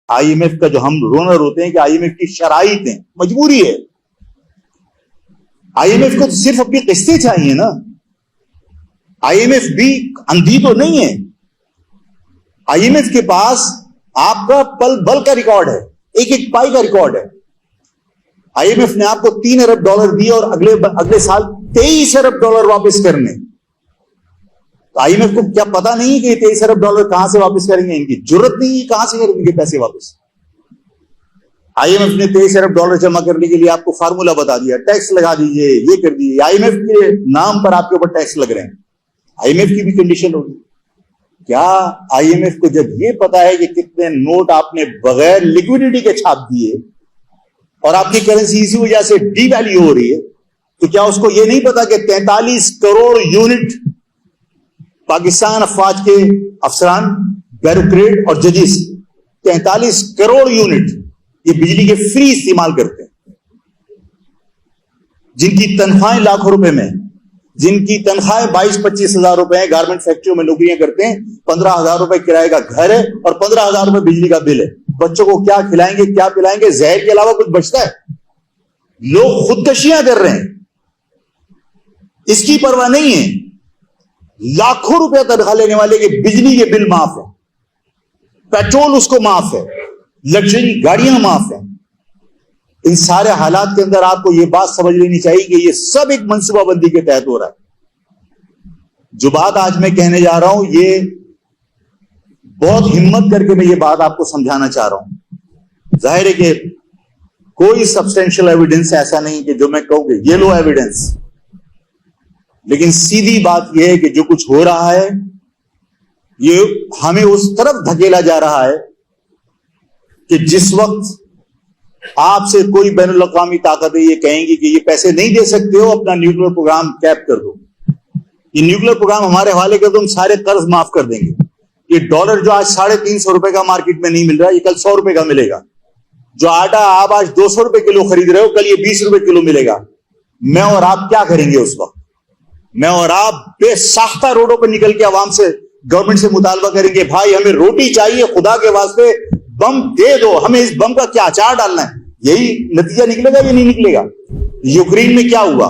I am F کا جو ہم رونر ہوتے ہیں کہ آئی ایم ایف کی شرائط ہیں، مجبوری ہے. آئی ایم ایف کو تو صرف اپنی قسطیں چاہیے نا. آئی ایم ایف بھی اندھی تو نہیں ہے. آئی ایم ایف کے پاس آپ کا پل بل کا ریکارڈ ہے، ایک ایک پائی کا ریکارڈ ہے. آئی ایم ایف نے آپ کو $3 ارب دیے اور اگلے سال $23 ارب واپس کرنے. تو آئی ایم ایف کو کیا پتا نہیں کہ $23 ارب کہاں سے واپس کریں گے؟ ان کی جرت نہیں، کہاں سے کریں گے پیسے واپس. آئی ایم ایف نے $23 ارب جمع کرنے کے لیے آپ کو فارمولا بتا دیا، ٹیکس لگا دیجئے، یہ کر دیجیے. آئی ایم ایف کے نام پر آپ کے اوپر ٹیکس لگ رہے ہیں. آئی ایم ایف کی بھی کنڈیشن ہوگی. کیا آئی ایم ایف کو جب یہ پتا ہے کہ کتنے نوٹ آپ نے بغیر لیکوڈیٹی کے چھاپ دیے اور آپ کی کرنسی اسی وجہ سے ڈی ویلیو ہو رہی ہے، تو کیا اس کو یہ نہیں پتا کہ 43 کروڑ یونٹ پاکستان افواج کے افسران، بیوروکریٹ اور ججز 43 کروڑ یونٹ یہ بجلی کے فری استعمال کرتے ہیں، جن کی تنخواہیں لاکھوں روپے میں، جن کی تنخواہیں 22-25 ہزار روپے ہیں، گارمنٹ فیکٹریوں میں نوکریاں کرتے ہیں، 15,000 روپے کرائے کا گھر ہے اور 15,000 روپے بجلی کا بل ہے. بچوں کو کیا کھلائیں گے، کیا پلائیں گے؟ زہر کے علاوہ کچھ بچتا ہے؟ لوگ خودکشیاں کر رہے ہیں، اس کی پرواہ نہیں ہے. لاکھوں روپے تنخواہ لینے والے کے بجلی کے بل معاف ہے، پیٹرول اس کو معاف ہے، لگژری گاڑیاں معاف ہیں. ان سارے حالات کے اندر آپ کو یہ بات سمجھ لینی چاہیے کہ یہ سب ایک منصوبہ بندی کے تحت ہو رہا ہے. جو بات آج میں کہنے جا رہا ہوں، یہ بہت ہمت کر کے میں یہ بات آپ کو سمجھانا چاہ رہا ہوں. ظاہر ہے کہ کوئی سبسٹینشل ایویڈنس ایسا نہیں کہ جو میں کہوں کہ یہ لو ایویڈنس، لیکن سیدھی بات یہ ہے کہ جو کچھ ہو رہا ہے یہ ہمیں اس طرف دھکیلا جا رہا ہے کہ جس وقت آپ سے کوئی بین الاقوامی طاقتیں یہ کہیں گی کہ یہ پیسے نہیں دے سکتے ہو، اپنا نیوکلیر پروگرام کیپ کر دو، یہ نیوکلیر پروگرام ہمارے حوالے کر دو، ہم سارے قرض معاف کر دیں گے. یہ ڈالر جو آج 350 روپے کا مارکیٹ میں نہیں مل رہا، یہ کل 100 روپے کا ملے گا. جو آٹا آپ آج 200 روپے کلو خرید رہے ہو، کل یہ 20 روپے کلو ملے گا. میں اور آپ کیا کریں گے اس وقت؟ میں اور آپ بے ساختہ روڈوں پر نکل کے عوام سے، گورنمنٹ سے مطالبہ کریں گے، بھائی ہمیں روٹی چاہیے، خدا کے واسطے بم دے دو، ہمیں اس بم کا کیا اچار ڈالنا ہے. یہی نتیجہ نکلے گا یا نہیں نکلے گا؟ یوکرین میں کیا ہوا،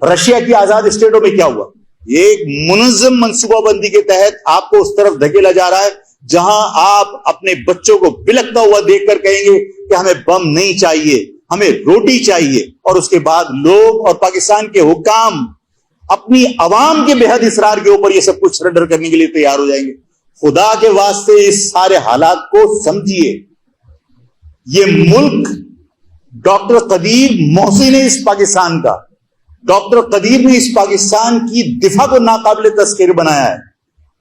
رشیا کی آزاد اسٹیٹوں میں کیا ہوا؟ یہ ایک منظم منصوبہ بندی کے تحت آپ کو اس طرف دھکیلا جا رہا ہے جہاں آپ اپنے بچوں کو بلکتا ہوا دیکھ کر کہیں گے کہ ہمیں بم نہیں چاہیے، ہمیں روٹی چاہیے، اور اس کے بعد لوگ اور پاکستان کے حکام اپنی عوام کے بے حد اصرار کے اوپر یہ سب کچھ سرنڈر کرنے کے لیے تیار ہو جائیں گے. خدا کے واسطے اس سارے حالات کو سمجھیے. یہ ملک ڈاکٹر قدیر محسن نے اس پاکستان کا، ڈاکٹر قدیر نے اس پاکستان کی دفاع کو ناقابل تذکیر بنایا ہے.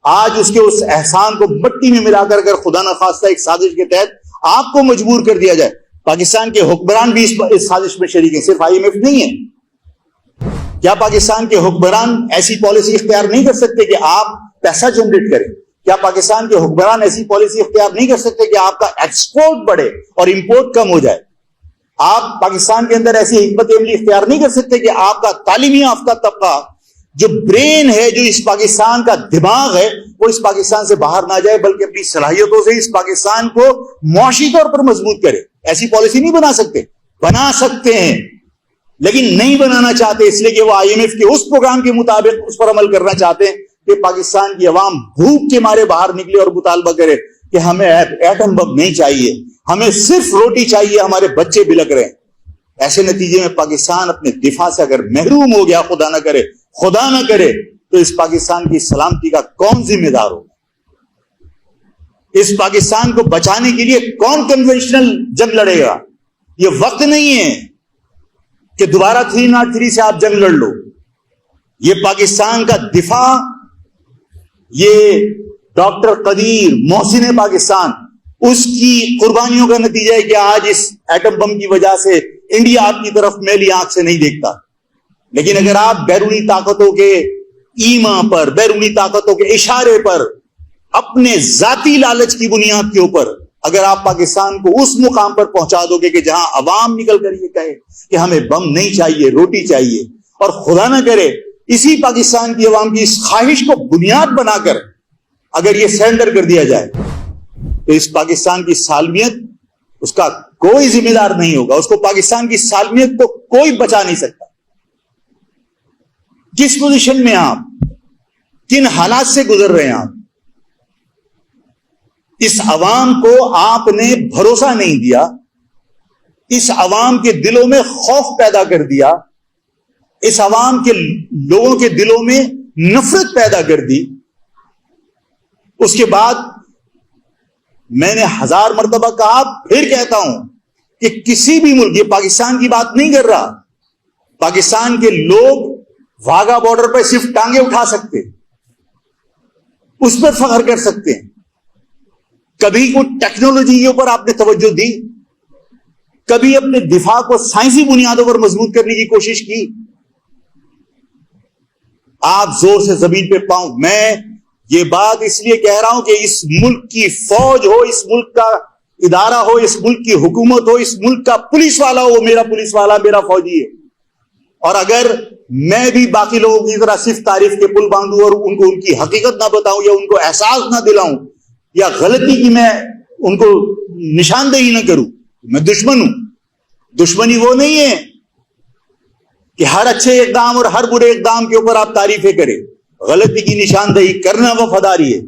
آج اس کے اس احسان کو مٹی میں ملا کر خدا نخواستہ ایک سازش کے تحت آپ کو مجبور کر دیا جائے. پاکستان کے حکمران بھی اس سازش میں شریک ہیں، صرف آئی ایم ایف نہیں ہے. کیا پاکستان کے حکمران ایسی پالیسی اختیار نہیں کر سکتے کہ آپ پیسہ جنریٹ کریں؟ کیا پاکستان کے حکمران ایسی پالیسی اختیار نہیں کر سکتے کہ آپ کا ایکسپورٹ بڑھے اور امپورٹ کم ہو جائے؟ آپ پاکستان کے اندر ایسی حکمت عملی اختیار نہیں کر سکتے کہ آپ کا تعلیمی یافتہ طبقہ، جو برین ہے، جو اس پاکستان کا دماغ ہے، وہ اس پاکستان سے باہر نہ جائے بلکہ اپنی صلاحیتوں سے اس پاکستان کو معاشی طور پر مضبوط کرے؟ ایسی پالیسی نہیں بنا سکتے. بنا سکتے ہیں لیکن نہیں بنانا چاہتے، اس لیے کہ وہ آئی ایم ایف کے اس پروگرام کے مطابق اس پر عمل کرنا چاہتے ہیں کہ پاکستان کی عوام بھوک کے مارے باہر نکلے اور مطالبہ کرے کہ ہمیں ایٹم بم نہیں چاہیے، ہمیں صرف روٹی چاہیے، ہمارے بچے بلک رہے ہیں. ایسے نتیجے میں پاکستان اپنے دفاع سے اگر محروم ہو گیا، خدا نہ کرے تو اس پاکستان کی سلامتی کا کون ذمہ دار ہوگا؟ اس پاکستان کو بچانے کے لیے کون کنونشنل جنگ لڑے گا؟ یہ وقت نہیں ہے کہ دوبارہ 303 سے آپ جنگ لڑ لو. یہ پاکستان کا دفاع، یہ ڈاکٹر قدیر محسن پاکستان، اس کی قربانیوں کا نتیجہ ہے کہ آج اس ایٹم بم کی وجہ سے انڈیا آپ کی طرف میلی آنکھ سے نہیں دیکھتا. لیکن اگر آپ بیرونی طاقتوں کے ایما پر، بیرونی طاقتوں کے اشارے پر، اپنے ذاتی لالچ کی بنیاد کے اوپر اگر آپ پاکستان کو اس مقام پر پہنچا دو گے کہ جہاں عوام نکل کر یہ کہے کہ ہمیں بم نہیں چاہیے، روٹی چاہیے، اور خدا نہ کرے اسی پاکستان کی عوام کی اس خواہش کو بنیاد بنا کر اگر یہ سرنڈر کر دیا جائے تو اس پاکستان کی سالمیت اس کا کوئی ذمہ دار نہیں ہوگا. اس کو پاکستان کی سالمیت کو کوئی بچا نہیں سکتا. کس پوزیشن میں آپ, کن حالات سے گزر رہے ہیں آپ؟ اس عوام کو آپ نے بھروسہ نہیں دیا, اس عوام کے دلوں میں خوف پیدا کر دیا, اس عوام کے لوگوں کے دلوں میں نفرت پیدا کر دی. اس کے بعد میں نے 1000 مرتبہ کہا, پھر کہتا ہوں کہ کسی بھی ملک, یہ پاکستان کی بات نہیں کر رہا, پاکستان کے لوگ واگا بارڈر پہ صرف ٹانگیں اٹھا سکتے, اس پر فخر کر سکتے ہیں. کبھی کوئی ٹیکنالوجی کے اوپر آپ نے توجہ دی؟ کبھی اپنے دفاع کو سائنسی بنیادوں پر مضبوط کرنے کی کوشش کی؟ آپ زور سے زمین پہ پاؤں. میں یہ بات اس لیے کہہ رہا ہوں کہ اس ملک کی فوج ہو, اس ملک کا ادارہ ہو, اس ملک کی حکومت ہو, اس ملک کا پولیس والا ہو, میرا پولیس والا میرا فوجی ہے. اور اگر میں بھی باقی لوگوں کی طرح صرف تعریف کے پل باندھوں اور ان کو ان کی حقیقت نہ بتاؤں یا ان کو احساس نہ دلاؤں یا غلطی کی میں ان کو نشاندہی نہ کروں, میں دشمن ہوں. دشمنی وہ نہیں ہے کہ ہر اچھے اقدام اور ہر برے اقدام کے اوپر آپ تعریفیں کریں. غلطی کی نشاندہی کرنا وفاداری ہے.